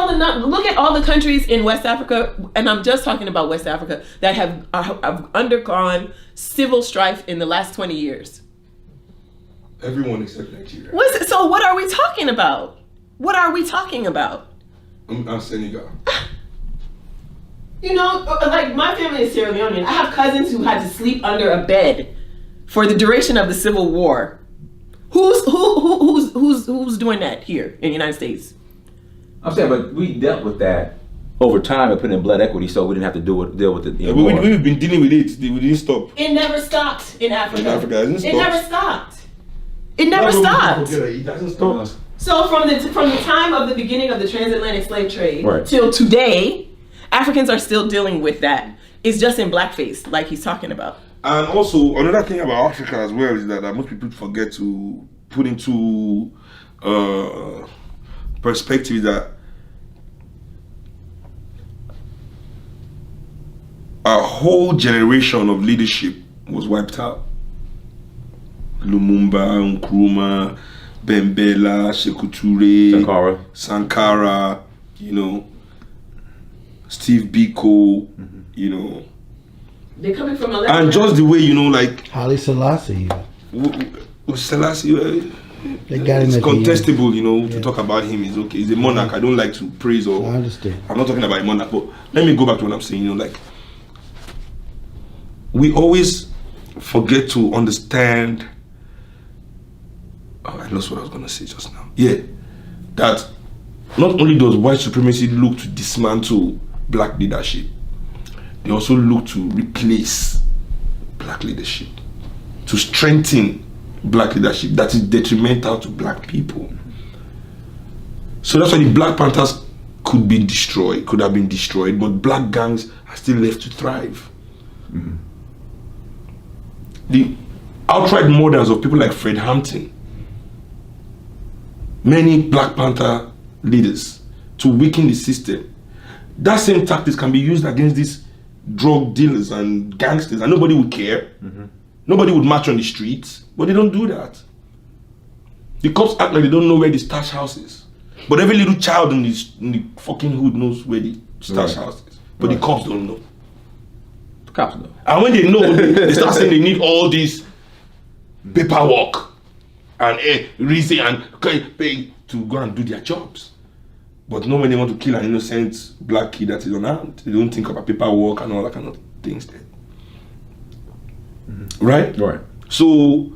all the countries in West Africa, and I'm just talking about West Africa, that have undergone civil strife in the last 20 years. Everyone except Nigeria. So what are we talking about? What are we talking about? I'm Senegal. You know, like my family is Sierra Leonean. I have cousins who had to sleep under a bed for the duration of the Civil War. Who's doing that here in the United States? I'm saying, but we dealt with that over time and put in blood equity, so we didn't have to deal with it Yeah, anymore. we've been dealing with it. We didn't stop. It never stopped in Africa. In Africa, it hasn't It stopped. never stopped. It never stopped. It hasn't stopped. So from the time of the beginning of the transatlantic slave trade Right. till today, Africans are still dealing with that. It's just in blackface, like he's talking about. And also, another thing about Africa as well is that most people forget to put into perspective that a whole generation of leadership was wiped out. Lumumba, Nkrumah, Bembela, Sekou Touré, Sankara, you know, Steve Biko, you know. They're coming from a And just the way, you know, like Haile Selassie. Selassie, They got him it's at the end. contestable, you know, to talk about him is okay. He's a monarch. I don't like to praise or. I understand. I'm not talking about a monarch, but let me go back to what I'm saying. You know, like we always forget to understand. Oh, I lost what I was gonna say just now. Yeah, that not only does white supremacy look to dismantle black leadership, they also look to replace black leadership, to strengthen black leadership that is detrimental to black people. So that's why the Black Panthers could have been destroyed, but black gangs are still left to thrive. Mm-hmm. The outright murders of people like Fred Hampton, many Black Panther leaders to weaken the system. That same tactics can be used against these drug dealers and gangsters, and nobody would care. Mm-hmm. Nobody would march on the streets, but they don't do that. The cops act like they don't know where the stash house is, but every little child in the fucking hood knows where the stash house is, but the cops don't know. The cops know. And when they know, they start saying they need all this paperwork and reason and pay to go and do their jobs. But not when they want to kill an innocent black kid that is unarmed. They don't think about paperwork and all that kind of things there. Mm-hmm. Right? So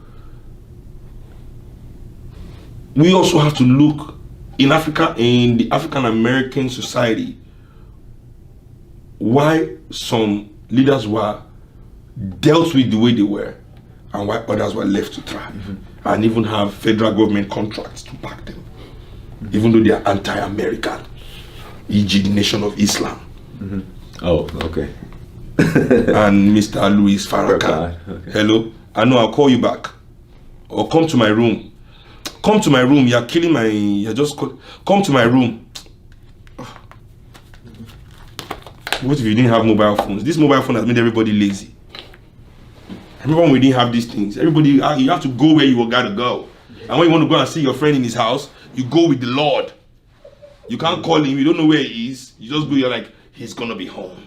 we also have to look in Africa, in the African American society, why some leaders were dealt with the way they were and why others were left to thrive, mm-hmm. and even have federal government contracts to back them, mm-hmm. even though they are anti-American, e.g. the Nation of Islam. Mm-hmm. Oh, okay. And Mr. Louis Farrakhan. Okay. Hello? I know, I'll call you back. Or come to my room. Come to my room. You're killing my... Come to my room. What if you didn't have mobile phones? This mobile phone has made everybody lazy. Remember when we didn't have these things? Everybody, you have to go where you gotta go. And when you want to go and see your friend in his house, you go with the Lord. You can't call him. You don't know where he is. You just go, you're like, he's gonna be home.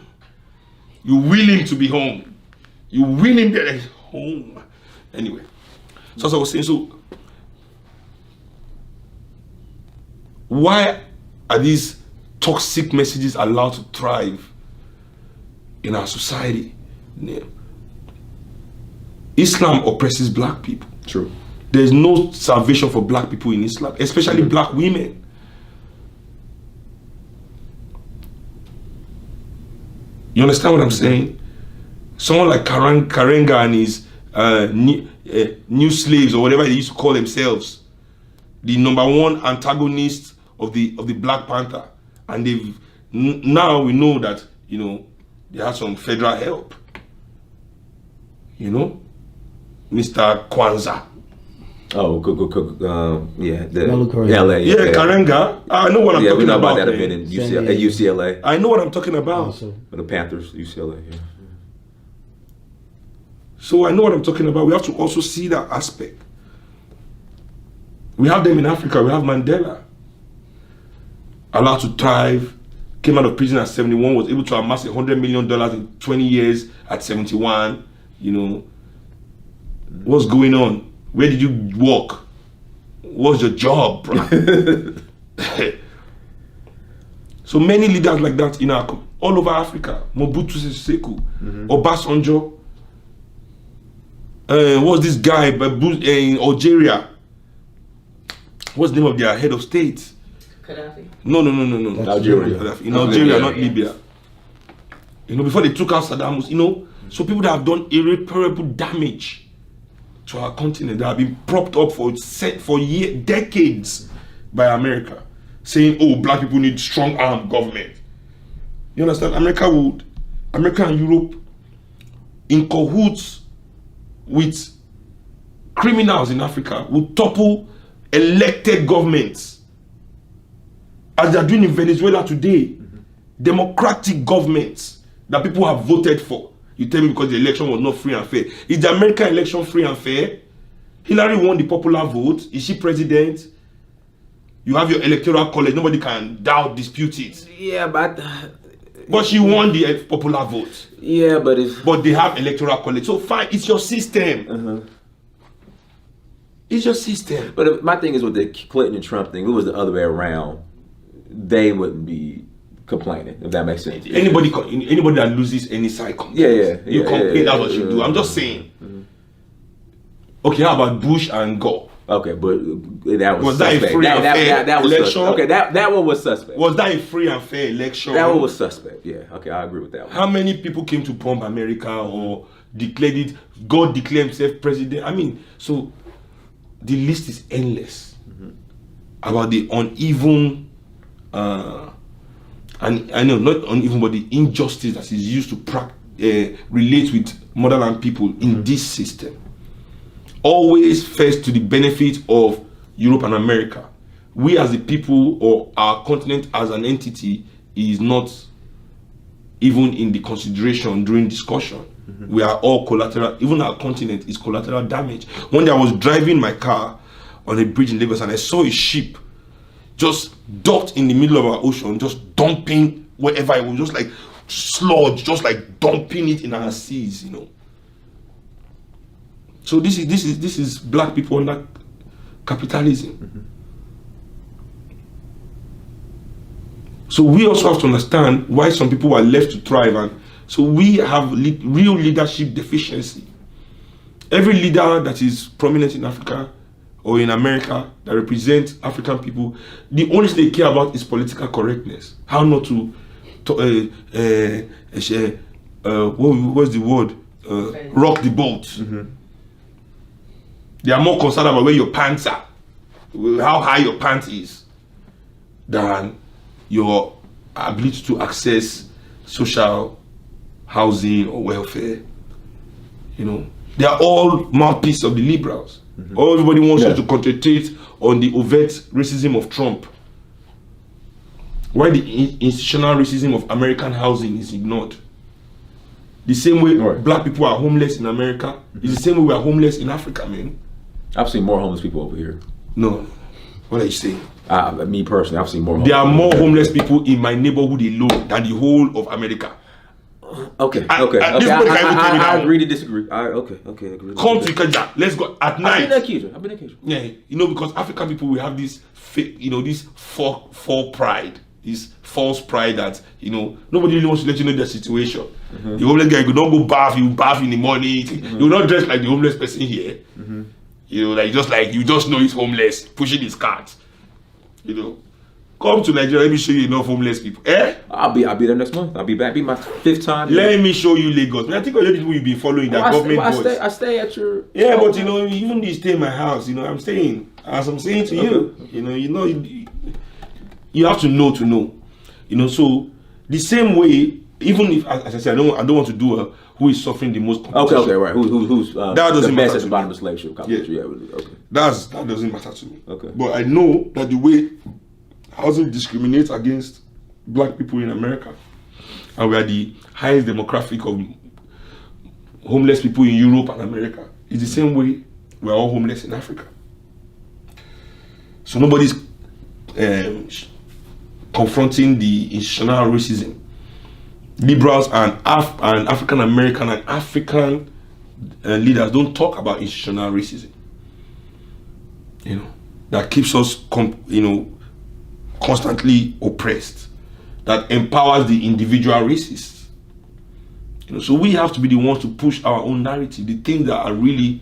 You will him to be home. You will him that he's home. Anyway, so as I was saying, so why are these toxic messages allowed to thrive in our society? Islam oppresses black people. True. There's no salvation for black people in Islam, especially black women. You understand what I'm saying? Someone like Karenga and his new slaves, or whatever they used to call themselves, the number one antagonist of the Black Panther, and they've now we know that, you know, they have some federal help. You know, Mr. Kwanzaa, Oh, yeah, Karenga. LA. Yeah, Karenga. I know what I'm Yeah, we talking know about. about that man. event in San at Diego. UCLA. I know what I'm talking about. Also, The Panthers, UCLA. Yeah. So I know what I'm talking about. We have to also see that aspect. We have them in Africa. We have Mandela. Allowed to thrive. Came out of prison at 71. Was able to amass $100 million in 20 years at 71. You know. What's going on? Where did you work? What's your job, bro? So many leaders like that in all over Africa. Mobutu Sese Seko, Obasanjo. What's this guy in Algeria? What's the name of their head of state? Gaddafi. No. Algeria. In Algeria, not Libya. You know, before they took out Saddam Hussein, you know, so people that have done irreparable damage to our continent, that have been propped up for decades by America, saying, oh, black people need strong armed government. You understand? America and Europe, in cahoots with criminals in Africa, would topple elected governments, as they are doing in Venezuela today. Democratic governments that people have voted for. You tell me because the election was not free and fair. Is the American election free and fair? Hillary won the popular vote. Is she president? You have your electoral college. Nobody can dispute it. Yeah, but she won the popular vote. Yeah, but they have electoral college. So fine, it's your system. It's your system. But my thing is with the Clinton and Trump thing, if it was the other way around, they wouldn't be complaining, if that makes sense. Anybody that loses any side complains. You complain, that's what you do. I'm just saying. Okay, how about Bush and Gore? Okay, but that was that suspect. a free and fair that was election? Suspect. Okay, that one was suspect. Was that a free and fair election? That one was suspect. Yeah. Okay, I agree with that one. How many people came to bomb America or declared it? God declared himself president. I mean, so the list is endless about the uneven. And I know not uneven, but the injustice that is used to relate with motherland people in this system. Always first to the benefit of Europe and America. We as a people, or our continent as an entity, is not even in the consideration during discussion. We are all collateral. Even our continent is collateral damage. One day I was driving my car on a bridge in Lagos and I saw a ship just docked in the middle of our ocean, just dumping wherever it was, just like sludge, just like dumping it in our seas, you know. So this is black people under capitalism. So we also have to understand why some people are left to thrive, and so we have real leadership deficiency. Every leader that is prominent in Africa or in America that represents African people, the only thing they care about is political correctness. How not to what's the word? Rock the boat. They are more concerned about where your pants are, how high your pants is, than your ability to access social housing or welfare. You know, they are all mouthpieces of the liberals. Everybody wants you to concentrate on the overt racism of Trump. Why the institutional racism of American housing is ignored. The same way black people are homeless in America is the same way we are homeless in Africa, man. I've seen more homeless people over here. No. What are you saying? Me personally, I've seen more homeless There are more homeless people in my neighborhood alone than the whole of America. Okay. I agree to disagree. Okay. Agree. Come to Ikeja. Let's go at night. I've been accused. Yeah, you know, because African people, we have this fake, you know, this false pride, this false pride that, you know, nobody really wants to let you know their situation. The homeless guy, you don't go bath, you bath in the morning, you will not dress like the homeless person here. You know, like you just know he's homeless, pushing his cart. You know, come to Nigeria, let me show you enough homeless people. I'll be there next month. I'll be back. Be my 5th time. Let me show you Lagos. I think all the people you've been following that government boys. I stay at your. Yeah, but you know, even you stay in my house, you know, I'm staying. As I'm saying to you, you know, you have to know. You know, so the same way even if, as I said, I don't want to do a who is suffering the most competition. Okay, right. Who's that doesn't the best matter at to the bottom me. of the slave ship? Yeah. Okay. That doesn't matter to me. Okay. But I know that the way housing discriminates against black people in America, and we are the highest demographic of homeless people in Europe and America, is the same way we're all homeless in Africa. So nobody's confronting the institutional racism. Liberals and African American and African leaders don't talk about institutional racism. You know, that keeps us, constantly oppressed. That empowers the individual racists. You know, so we have to be the ones to push our own narrative. The things that are really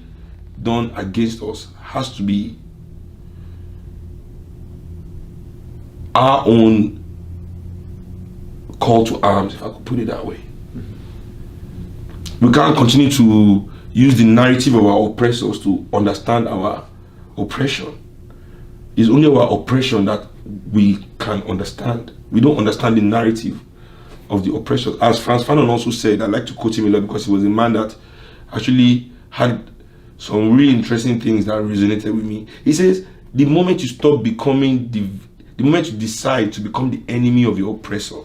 done against us has to be our own call to arms, if I could put it that way. We can't continue to use the narrative of our oppressors to understand our oppression. It's only our oppression that we can understand. We don't understand the narrative of the oppressors. As Frantz Fanon also said, I like to quote him a lot because he was a man that actually had some really interesting things that resonated with me. He says, the moment you stop becoming the moment you decide to become the enemy of your oppressor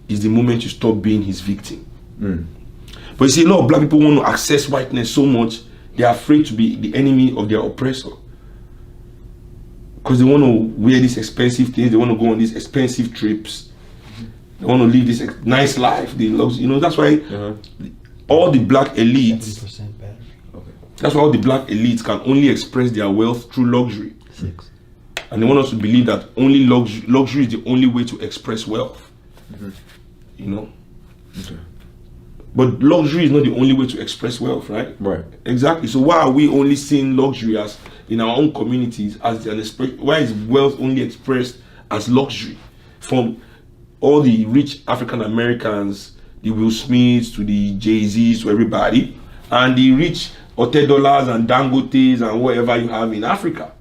is the moment you stop being his victim. But you see, a lot of black people want to access whiteness so much, they're afraid to be the enemy of their oppressor. Because they want to wear these expensive things, they want to go on these expensive trips, they want to live this nice life. They love, that's why all the black elites, that's why all the black elites can only express their wealth through luxury. And they want us to believe that only luxury is the only way to express wealth. Okay. But luxury is not the only way to express wealth, right? Right. Exactly. So why are we only seeing luxury as in our own communities as an expression? Why is wealth only expressed as luxury? From all the rich African Americans, the Will Smiths to the Jay-Z's to everybody, and the rich Otedolas and Dangotes and whatever you have in Africa.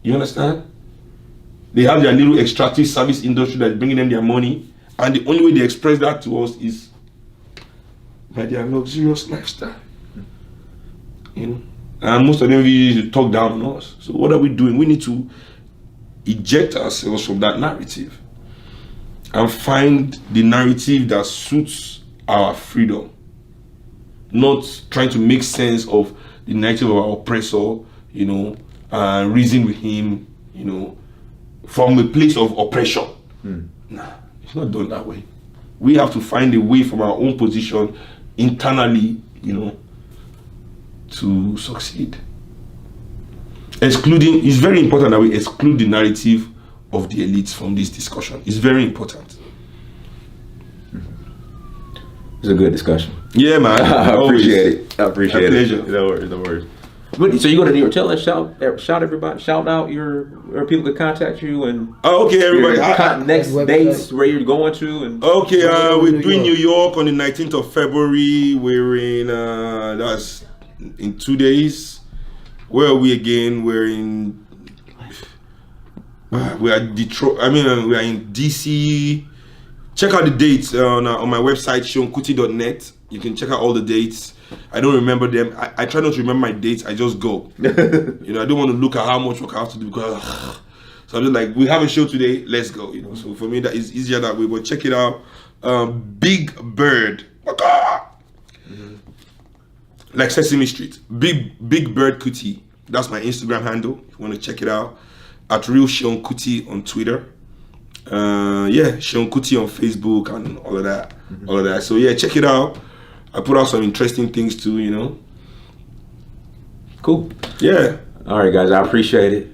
You understand? They have their little extractive service industry that's bringing them their money, and the only way they express that to us is by their luxurious lifestyle. And most of them really talk down on us. So what are we doing? We need to eject ourselves from that narrative and find the narrative that suits our freedom. Not trying to make sense of the narrative of our oppressor, reason with him, from a place of oppression. Nah, it's not done that way. We have to find a way from our own position internally, to succeed. It's very important that we exclude the narrative of the elites from this discussion. It's very important. It's a good discussion. Yeah, man. I appreciate it. I appreciate it. Pleasure. No worries. So you go to New York, shout everybody, shout out where people can contact you and okay, everybody. Next dates where you're going to and okay, we're doing New York on the 19th of February. We're in that's in 2 days. Where are we again? We're in we are Detroit. We are in DC. Check out the dates on my website seunkuti.net. You can check out all the dates. I don't remember them. I try not to remember my dates. I just go. I don't want to look at how much work I have to do because so I'm just like, we have a show today, let's go. So for me that is easier that way. But check it out. Big Bird. Like Sesame Street. Big Bird Kuti. That's my Instagram handle. If you want to check it out. At Real Seun Kuti on Twitter. Seun Kuti on Facebook and all of that. So yeah, check it out. I put out some interesting things too, Cool. Yeah. All right, guys, I appreciate it.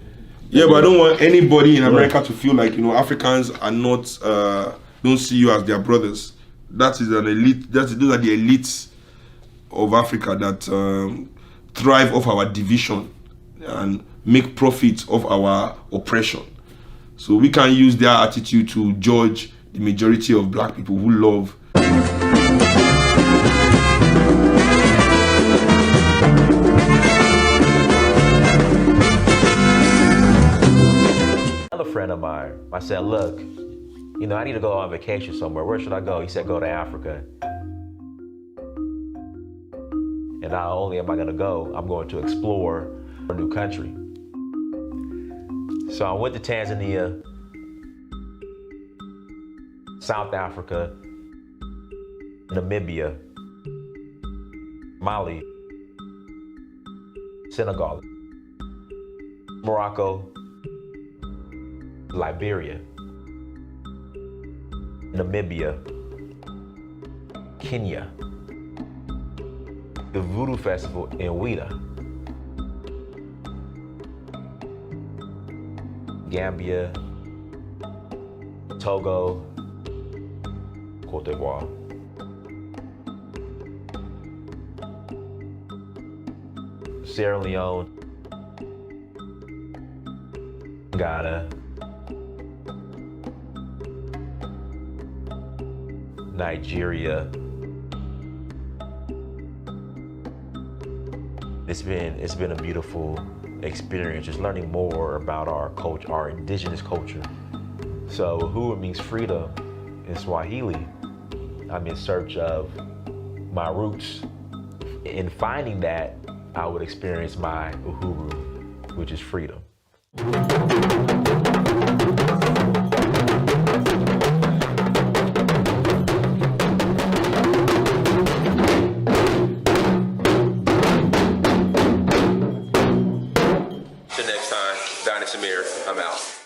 Yeah, but I don't want anybody in America to feel like, Africans are not, don't see you as their brothers. That is an elite, those are the elites of Africa that thrive off our division and make profit of our oppression. So we can't use their attitude to judge the majority of black people who love. Another friend of mine, I said, look, you know, I need to go on vacation somewhere. Where should I go? He said, go to Africa. And not only am I gonna go, I'm going to explore a new country. So I went to Tanzania, South Africa, Namibia, Mali, Senegal, Morocco, Liberia, Namibia, Kenya, the Voodoo Festival in Ouida, Gambia, Togo, Cote d'Ivoire. Sierra Leone, Ghana, Nigeria. It's been a beautiful experience, just learning more about our culture, our indigenous culture. So Uhuru means freedom in Swahili. I'm in search of my roots. In finding that, I would experience my Uhuru, which is freedom. Till next time, Dynast Amir, I'm out.